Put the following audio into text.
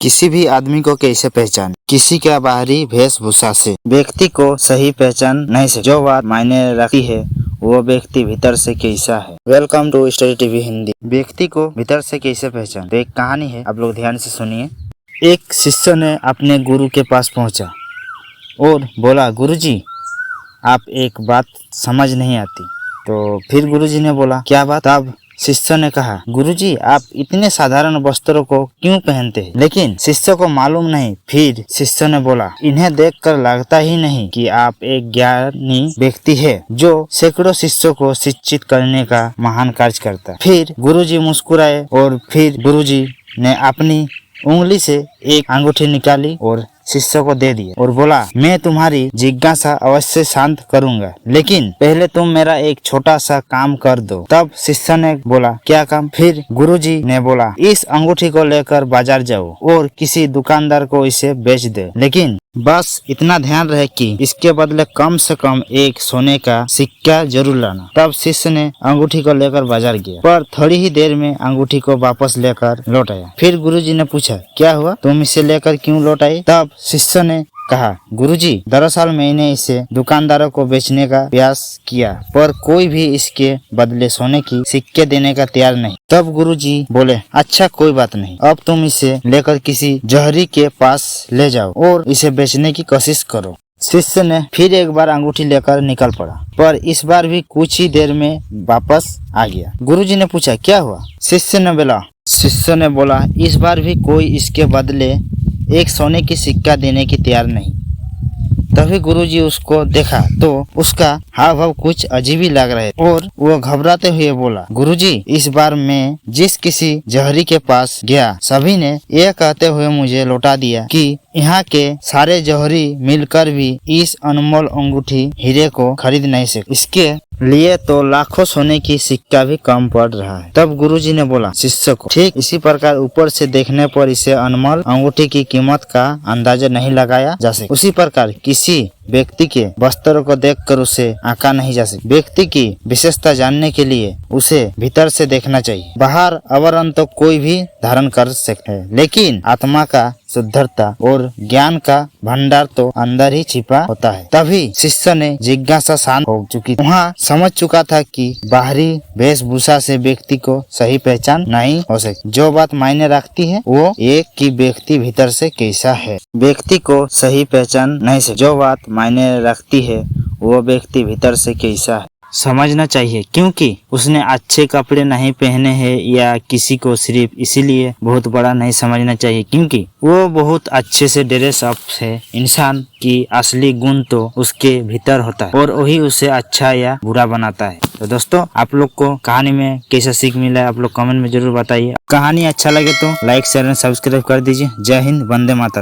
किसी भी आदमी को कैसे पहचान? किसी का बाहरी वेशभूषा से व्यक्ति को सही पहचान नहीं सकते। जो बात मायने रखती है वो व्यक्ति भीतर से कैसा है। Welcome to study TV Hindi. व्यक्ति को भीतर से कैसे पहचान, तो एक कहानी है, आप लोग ध्यान से सुनिए। एक शिष्य ने अपने गुरु के पास पहुंचा और बोला, गुरुजी आप एक बात समझ नहीं आती। तो फिर गुरुजी ने बोला, क्या बात? तब शिष्य ने कहा, गुरुजी आप इतने साधारण वस्त्रों को क्यों पहनते हैं? लेकिन शिष्य को मालूम नहीं। फिर शिष्य ने बोला, इन्हें देखकर लगता ही नहीं कि आप एक ज्ञानी व्यक्ति है जो सैकड़ों शिष्यों को शिक्षित करने का महान कार्य करता है। फिर गुरुजी मुस्कुराए और फिर गुरुजी ने अपनी उंगली से एक अंगूठी निकाली और शिष्य को दे दिया और बोला, मैं तुम्हारी जिज्ञासा अवश्य शांत करूंगा, लेकिन पहले तुम मेरा एक छोटा सा काम कर दो। तब शिष्य ने बोला, क्या काम? फिर गुरुजी ने बोला, इस अंगूठी को लेकर बाजार जाओ और किसी दुकानदार को इसे बेच दे, लेकिन बस इतना ध्यान रहे कि इसके बदले कम से कम एक सोने का सिक्का जरूर लाना। तब शिष्य ने अंगूठी को लेकर बाजार गया, पर थोड़ी ही देर में अंगूठी को वापस लेकर लौट आया। फिर गुरुजी ने पूछा, क्या हुआ, तुम इसे लेकर क्यों लौट आए? तब शिष्य ने कहा, गुरुजी दरअसल मैंने इसे दुकानदारों को बेचने का प्रयास किया, पर कोई भी इसके बदले सोने की सिक्के देने का तैयार नहीं। तब गुरुजी बोले, अच्छा कोई बात नहीं, अब तुम इसे लेकर किसी जौहरी के पास ले जाओ और इसे बेचने की कोशिश करो। शिष्य ने फिर एक बार अंगूठी लेकर निकल पड़ा, पर इस बार भी कुछ ही देर में वापस आ गया। गुरुजी ने पूछा, क्या हुआ? शिष्य ने बोला, इस बार भी कोई इसके बदले एक सोने की सिक्का देने की तैयार नहीं। तभी गुरुजी उसको देखा तो उसका हाव भाव कुछ अजीब ही लग रहे और वो घबराते हुए बोला, गुरुजी इस बार मैं जिस किसी जौहरी के पास गया, सभी ने यह कहते हुए मुझे लौटा दिया कि यहाँ के सारे जौहरी मिलकर भी इस अनमोल अंगूठी हीरे को खरीद नहीं सकते। इसके लिए तो लाखों सोने की सिक्का भी कम पड़ रहा है। तब गुरुजी ने बोला शिष्य को, ठीक इसी प्रकार ऊपर से देखने पर इसे अनमोल अंगूठी की कीमत का अंदाजा नहीं लगाया जा सकता, उसी प्रकार किसी व्यक्ति के वस्त्रों को देखकर उसे आंका नहीं जा सकता। व्यक्ति की विशेषता जानने के लिए उसे भीतर से देखना चाहिए। बाहर आवरण तो कोई भी धारण कर सकता है, लेकिन आत्मा का शुद्धता और ज्ञान का भंडार तो अंदर ही छिपा होता है। तभी शिष्य ने जिज्ञासा शांत हो चुकी, वहाँ समझ चुका था कि बाहरी वेशभूषा से व्यक्ति को सही पहचान नहीं हो सकती। जो बात मायने रखती है वो एक कि व्यक्ति भीतर से कैसा है। व्यक्ति को सही पहचान नहीं सकती। जो बात मायने रखती है वो व्यक्ति भीतर से कैसा है समझना चाहिए, क्योंकि उसने अच्छे कपड़े नहीं पहने हैं या किसी को सिर्फ इसीलिए बहुत बड़ा नहीं समझना चाहिए क्योंकि वो बहुत अच्छे से ड्रेस अप है। इंसान की असली गुण तो उसके भीतर होता है और वही उसे अच्छा या बुरा बनाता है। तो दोस्तों आप लोग को कहानी में कैसा सीख मिला है आप लोग कमेंट में जरूर बताइए। कहानी अच्छा लगे तो लाइक शेयर एंड सब्सक्राइब कर दीजिए। जय हिंद, वंदे मातरम।